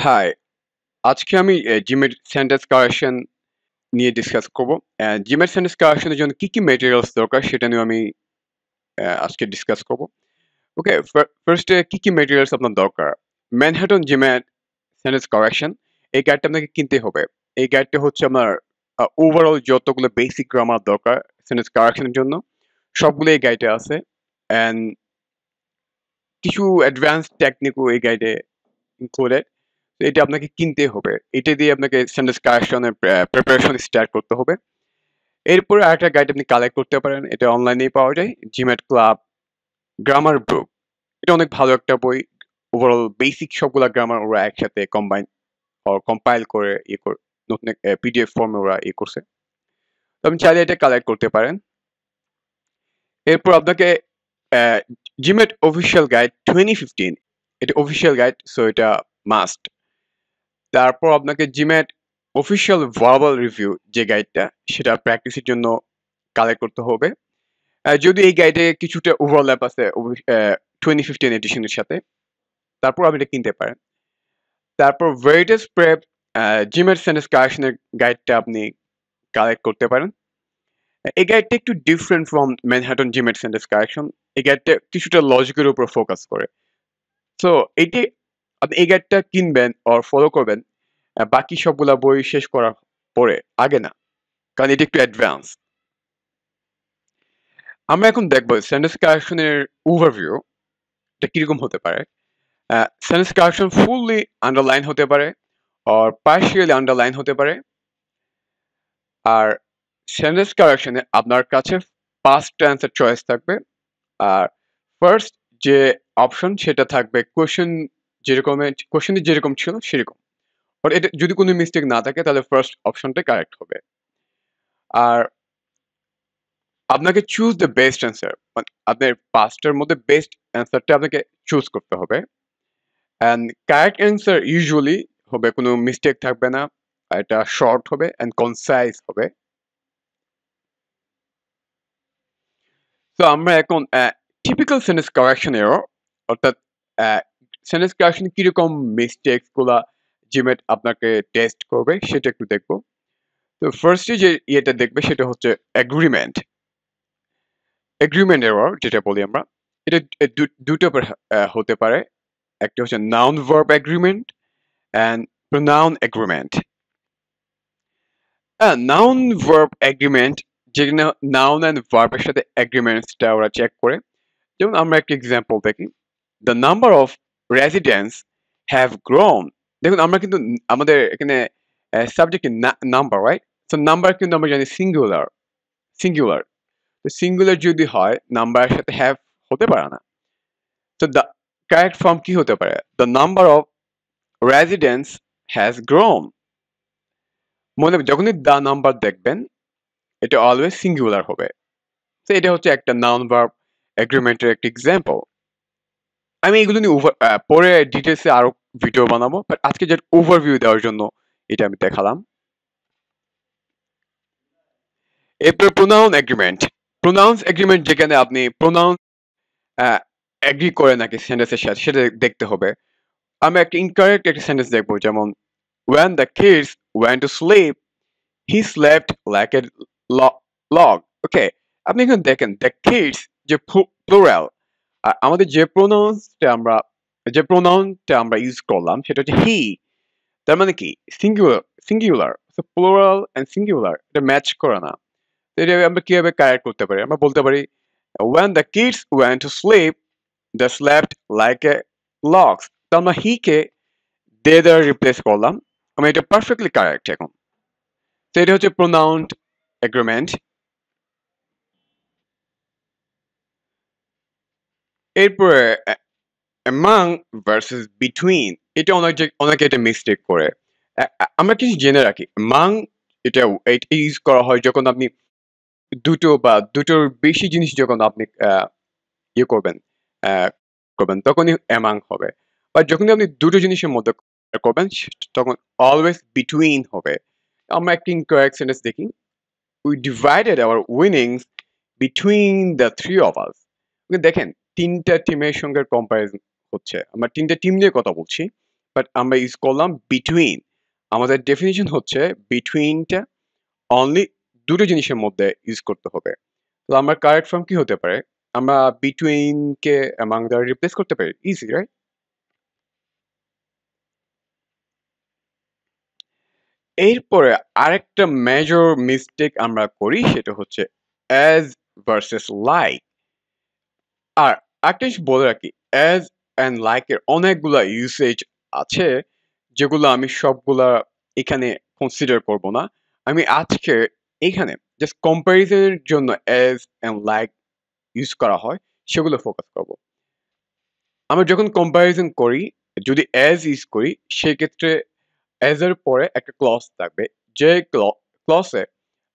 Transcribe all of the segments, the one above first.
High, আজকে আমি জিমের সেন্টেন্স কারেকশন নিয়ে ডিসকাস করব। জিমের সেন্টেন্স কারেকশনের জন্য কি ম্যাটেরিয়ালস দরকার সেটা নিয়ে আমি আজকে ডিসকাস করব। ওকে, ফার্স্টে কি ম্যাটেরিয়ালস আপনার দরকার? ম্যানহাটন জিমের সেন্টেন্স কারেকশন, এই গাইডটা আপনাকে কিনতে হবে। এই গাইডটা হচ্ছে আমার ওভারঅল যতগুলো বেসিক গ্রামার দরকার সেন্টেন্স কারেকশনের জন্য সবগুলো এই গাইডে আছে। অ্যান্ড কিছু অ্যাডভান্স টেকনিকও এই গাইডে ইনক্লুডেড। তো এটা আপনাকে কিনতে হবে। এটা দিয়ে আপনাকে সেন্টেন্স কারেকশনের প্রিপারেশন স্টার্ট করতে হবে। এরপরে আরেকটা গাইড আপনি কালেক্ট করতে পারেন। এটা অনলাইনেই পাওয়া যায়। GMAT club grammar book. এটা অনেক ভালো একটা বই। ওভারঅল বেসিক সবগুলা গ্রামার ওরা একসাথে কম্পাইল করে নতুন পিডিএফ ফর্মে ওরা করছে। তো আপনি চাইলে এটা কালেক্ট করতে পারেন। এরপর আপনাকে জিমেট অফিসিয়াল গাইড 2015, এটা অফিসিয়াল গাইড, সো এটা মাস্ট। তারপর আপনাকে জিমেট অফিসিয়াল ভার্বাল রিভিউ যে গাইডটা সেটা প্র্যাকটিসের জন্য কালেক্ট করতে হবে। যদি এই গাইডে কিছুটা ওভারল্যাপ আছে 2015 এডিশনের সাথে, তারপর আপনি এটা কিনতে পারেন। তারপর ভেরিটাস প্রেপ জিমেট সেন্টেন্স কারেকশনের গাইডটা আপনি কালেক্ট করতে পারেন। এই গাইডটা একটু different from Manhattan GMAT sentence correction. এই গাইডটা কিছুটা লজিকের উপর ফোকাস করে। সো এটি আপনি এই গাইডটা কিনবেন আর ফলো করবেন বাকি সবগুলা বই শেষ করার পরে, আগে না, কারণ এটি একটু অ্যাডভান্স। আমরা এখন দেখবো সেন্টেন্স কারেকশনের ওভারভিউ এটা কিরকম হতে পারে। সেন্টেন্স কারেকশন ফুললি আন্ডারলাইন হতে পারে আর পার্শিয়ালি আন্ডারলাইন হতে পারে। আর সেন্টেন্স কারেকশনে আপনার কাছে পাস্ট টেন্সের চয়েস থাকবে। আর ফার্স্ট যে অপশন সেটা থাকবে কোশ্চেনে যেরকম ছিল সেরকম। আর এটা যদি কোনো মিস্টেক না থাকে তাহলে ফার্স্ট অপশনটা কারেক্ট হবে। আর আপনাকে চুজ দ্য বেস্ট অ্যান্সার, আপনার পাঁচটার মধ্যে বেস্ট অ্যান্সারটা আপনাকে চুজ করতে হবে। অ্যান্ড কারেক্ট অ্যান্সার ইউজুয়ালি হবে, কোনো মিস্টেক থাকবে না, এটা শর্ট হবে অ্যান্ড কনসাইজ হবে। তো আমরা এখন টিপিক্যাল সেন্টেন্স কারেকশন এরর, অর্থাৎ সেন্টেন্স কারেকশন কিরকম মিস্টেকস গুলা জিমেট আপনাকে টেস্ট করবে সেটা একটু দেখবো। তো ফার্স্টে যে ইয়েটা দেখবে সেটা হচ্ছে এগ্রিমেন্ট এরর যেটা বলি আমরা। এটা দুটো হতে পারে। একটা হচ্ছে noun verb agreement and pronoun agreement. Noun verb agreement, যেখানে নাউন অ্যান্ড ভার্বের সাথে এগ্রিমেন্টসটা ওরা চেক করে। যেমন আমরা একটা এক্সাম্পল দেখি, the number of residents have grown. দেখুন আমরা কিন্তু আমাদের এখানে সাবজেক্ট নাম্বার, রাইট? তো নাম্বার কিন্তু আমরা জানি সিঙ্গুলার। তো সিঙ্গুলার যদি হয় নাম্বারের সাথে হ্যাভ হতে পারে না। তো দ্য কারেক্ট ফর্ম কি হতে পারে? The number of residents has grown. মনে যখনই দ্য নাম্বার দেখবেন এটা অলওয়েজ সিঙ্গুলার হবে। তো এটা হচ্ছে একটা নাউন ভার্ব এগ্রিমেন্টের একটা এক্সাম্পল। আমি এগুলো নিয়ে পরে ডিটেলসে আরো ভিডিও বানাবো, বাট আজকে যে ওভারভিউ দেওয়ার জন্য এটা আমি দেখালাম। এরপর প্রোনাউন্স এগ্রিমেন্ট, যেখানে আপনি প্রোনাউন্স এগ্রি করে নাকি সেন্টেন্সের সাথে সেটা দেখতে হবে। আমি একটা ইনকারেক্ট একটা সেন্টেন্স দেখবো, যেমন when the kids went to sleep he slept like a log. ওকে, আপনি এখানে দেখেন দ্য কিডস যে প্লুরাল, আর আমাদের যে প্রোনাউনটা আমরা ইউজ করলাম সেটা হচ্ছে হি। তার মানে কি সিঙ্গুলার, প্লুরাল এন্ড সিঙ্গুলার এটা ম্যাচ করে না। এটা আমরা কিভাবে কারেক্ট করতে পারি? আমরা বলতে পারি when the kids went to sleep they slept like a logs। তো আমরা হি কে দে দ্বারা রিপ্লেস করলাম, আমি এটা পারফেক্টলি কারেক্ট এখন। তো এটা হচ্ছে প্রোনাউন্ড এগ্রিমেন্ট। এরপরে among ভার্সেস বিটুইন, এটা অনেকে এটা মিস্টেক করে। আমরা কিছু জেনে রাখি, among এটা ইউজ করা হয় যখন আপনি দুটো বা দুটোর বেশি জিনিস যখন আপনি ইয়ে করবেন তখনই among হবে। বা যখনই আপনি দুটো জিনিসের মধ্যে করবেন তখন অলওয়েজ বিটুইন হবে। আমরা একটা ইনকারেক্ট সেন্টেন্স দেখি, we divided our winnings between the three of us। দেখেন তিনটা টিমের সঙ্গে কম্পারিজন হচ্ছে, আমরা তিনটা টিম নিয়ে কথা বলছি, বাট আমরা ইউজ করলাম বিটুইন। আমাদের ডেফিনিশন হচ্ছে বিটুইনটা অনলি দুটো জিনিসের মধ্যে ইউজ করতে হবে। তো আমার কারেক্ট ফর্ম কি হতে পারে? আমরা বিটুইন কে among দ্বারা রিপ্লেস করতে পারি, ইজি রাইট? এরপরে আরেকটা মেজর মিস্টেক আমরা করি, সেটা হচ্ছে অ্যাজ ভার্সেস লাইক। আর একটা জিনিস বলে রাখি, অ্যাজ অ্যান্ড লাইক এর অনেকগুলা ইউসেজ আছে, যেগুলো আমি সবগুলা এখানে কনসিডার করব না। আমি আজকে এখানে জাস্ট কম্পারিজনের জন্য অ্যাজ অ্যান্ড লাইক ইউজ করা হয় সেগুলো ফোকাস করব। আমরা যখন কম্পারিজন করি, যদি অ্যাজ ইউজ করি, সেক্ষেত্রে অ্যাজ এর পরে একটা ক্লজ থাকবে, যে ক্লজে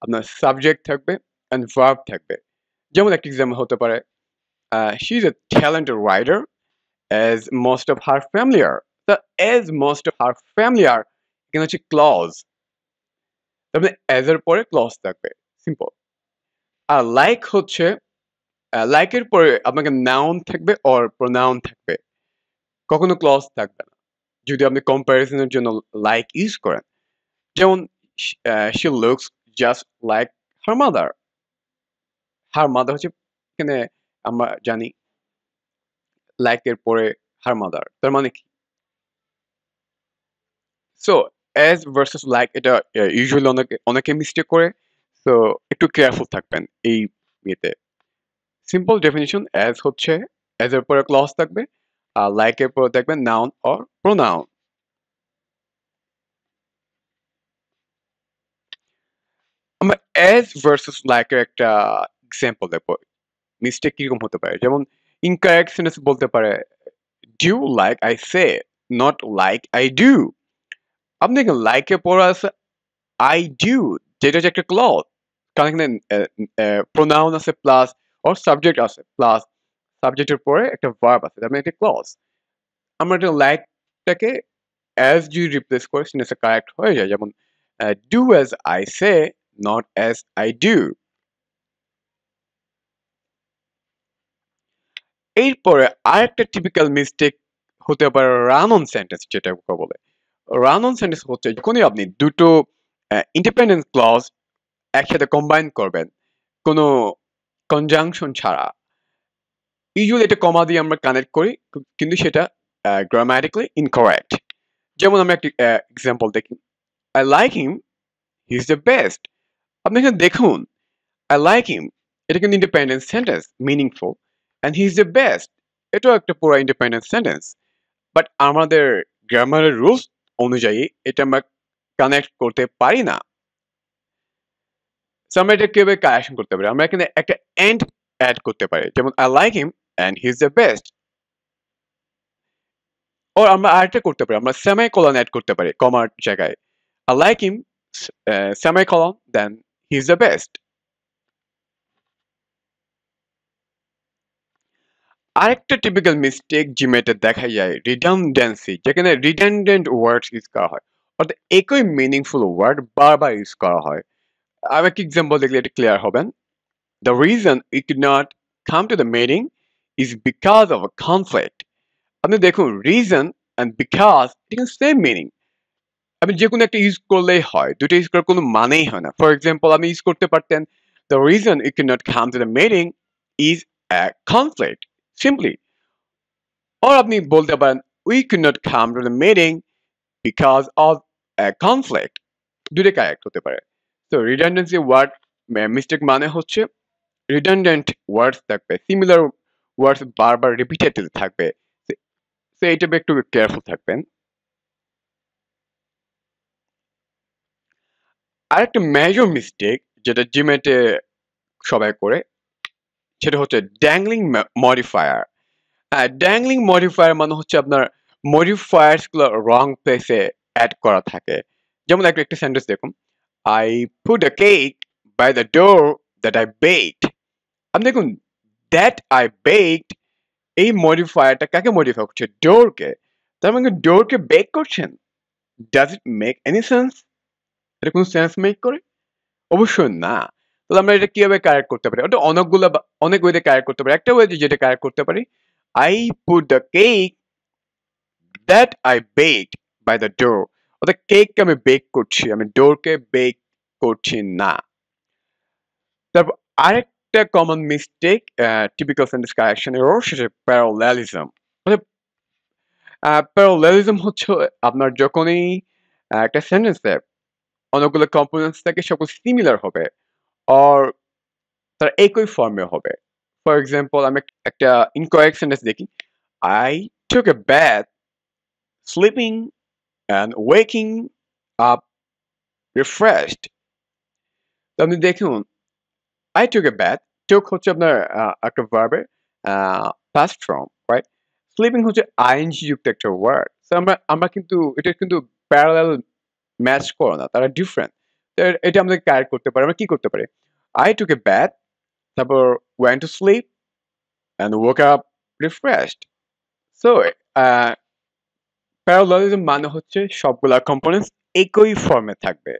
আপনার সাবজেক্ট থাকবে অ্যান্ড ভার্ব থাকবে। যেমন একটা এক্সাম্পল হতে পারে, she is a talented rider as most of her family are. The as most of her family are এখানে হচ্ছে ক্লজ, তারপরে as এর পরে ক্লজ থাকবে, সিম্পল। আর লাইক হচ্ছে লাইকের পরে আপনাকে নাউন থাকবে অর প্রোনাউন থাকবে, কখনো ক্লজ থাকবে না যদি আপনি কম্পারিজনের জন্য লাইক ইউজ করেন। যেমন she looks just like her mother. her mother হচ্ছে এখানে আমরা জানি লাইকের পরে her mother, তার মানে কি? সো অ্যাজ ভার্সেস লাইক এটা ইউজুয়ালি অনেকে মিস্টেক করে, সো একটু কেয়ারফুল থাকবেন এই ইয়েতে। সিম্পল ডেফিনিশন, অ্যাজ হচ্ছে অ্যাজ এর পরে ক্লজ থাকবে, আর লাইক এর পরে থাকবে নাউন অর প্রোনাউন। আমরা অ্যাজ ভার্সেস লাইক এর একটা এক্সাম্পল দেখবো, মিস্টেক কিরকম হতে পারে। যেমন ইনকারেক্ট সেন্টেন্স বলতে পারে, do like I say, not like I do. আপনি দেখেন লাইকে পড়া আছে আই ডু, যেটা হচ্ছে একটা ক্লজ, কারণ এখানে প্রোনাউন আছে প্লাস ওর সাবজেক্ট আছে প্লাস সাবজেক্টের পরে একটা ভার্ব আছে, তার মানে একটা ক্লজ। আমরা একটা লাইকটাকে অ্যাজ যদি রিপ্লেস করে সেন্টেন্সটা কারেক্ট হয়ে যায়। যেমন do as I say, not as I do. এরপরে আরেকটা টিপিক্যাল মিস্টেক হতে পারে রান অন সেন্টেন্স, যেটা বলে। রান অন সেন্টেন্স হচ্ছে যখনই আপনি দুটো ইন্ডিপেন্ডেন্ট ক্লজ একসাথে কম্বাইন করবেন কোনো কনজাংশন ছাড়া, ইউজুয়ালি এটা কমা দিয়ে আমরা কানেক্ট করি, কিন্তু সেটা গ্রামাটিক্যালি ইনকারেক্ট। যেমন আমরা একটি এক্সাম্পল দেখি, I like him, he is the best. আপনি এখানে দেখুন, আই লাইক হিম এটা কিন্তু independent sentence, meaningful, and he is the best এটাও একটা পুরো ইন্ডিপেন্ডেন্ট সেন্টেন্স। বাট আমাদের গ্রামারের রুলস অনুযায়ী এটা আমরা কানেক্ট করতে পারি না। সো আমরা এটা কিভাবে কানেকশন করতে পারি? আমরা এখানে একটা এন্ড অ্যাড করতে পারি, যেমন I like him and he is the best. ও আমরা আরেকটা করতে পারি, আমরা সেমিকোলন অ্যাড করতে পারি কমার জায়গায়, I like him semicolon then he is the best. আরেকটা টিপিক্যাল মিস্টেক জিমেটে দেখা যায় রিডান্ডেন্সি, যেখানে রিডান্ডেন্ট ওয়ার্ডস ইউজ করা হয়, অর্থাৎ একই মিনিংফুল ওয়ার্ড বারবার ইউজ করা হয়। আমি একটা এক্সাম্পল দেখলে এটা ক্লিয়ার হবেন। The reason we could not come to the meeting is because of a conflict. আপনি দেখুন রিজন অ্যান্ড বিকজ এটা সেম মিনিং, আপনি যে কোনো একটা ইউজ করলেই হয়, দুটো ইউজ করার কোনো মানেই হয় না। ফর এক্সাম্পল আপনি ইউজ করতে পারতেন, the reason you can not come to the meeting is a conflict, simply. Or আপনি বলতে পারেন we can not come to the meeting because of conflict, দুটো কারেক্ট হতে পারে। তো রিডান্ডেন্সি ওয়ার্ড মিস্টেক মানে হচ্ছে রিডান্ডেন্ট ওয়ার্ডস থাকবে, সিমিলার ওয়ার্ডস বারবার রিপিটেড থাকবে, তো এইটা একটু কেয়ারফুল থাকবেন। আরেকটা মেজর মিস্টেক যেটা জিমেটে সবাই করে, সেটা হচ্ছে ড্যাংলিং মডিফায়ার। ড্যাংলিং মডিফায়ার মানে হচ্ছে আপনার মডিফায়ার্স গুলো রং প্লেসে অ্যাড করা থাকে। যেমন একটা সেন্টেন্স দেখুন, I put a cake by the door that I baked. আপনি দেখুন দ্যাট আই বেকড, এই মডিফায়ারটা কাকে মডিফাই করছে? ডোরকে। তার মানে ডোরকে বেক করছেন। Does it make any sense? এটা কোনো সেন্স মেক করে? অবশ্যই না। তাহলে আমরা এটা কিভাবে কারেক্ট করতে পারি? ওটা অনেক ওয়েতে কারেক্ট করতে পারি। একটা ওয়ে যেটা কারেক্ট করতে পারি, I put the cake that I baked by the door, অর্থাৎ কেককে আমি বেক করছি, আমি ডোরকে বেক করছি না। তারপর আরেকটা common mistake typical sentence correction error, সেটা প্যারালেলিজম। মানে প্যারালেলিজম হচ্ছে আপনার যখনই একটা সেন্টেন্সে অনেকগুলো কম্পোনেন্টস থাকে, সকল সিমিলার হবে অর তারা একই ফর্মে হবে। ফর এক্সাম্পল আমি একটা ইনকারেক্ট সেন্টেন্স দেখি, I took A ব্যাথ sleeping and waking up refreshed. তো আপনি দেখুন, I took a bath. Took হচ্ছে আপনার একটা ভার্বের past form, right? Sleeping হচ্ছে ing যুক্ত একটা ওয়ার্ড। সো আমরা কিন্তু এটা কিন্তু প্যারালাল ম্যাচ করে না, তারা ডিফারেন্ট। এটা আমাদের কারেক্ট করতে পারি। আমরা কি করতে পারি? I took a bath, তারপর went to sleep and woke up refreshed. So parallelism মানে হচ্ছে সবগুলা কম্পোনেন্টস একই ফর্মে থাকবে।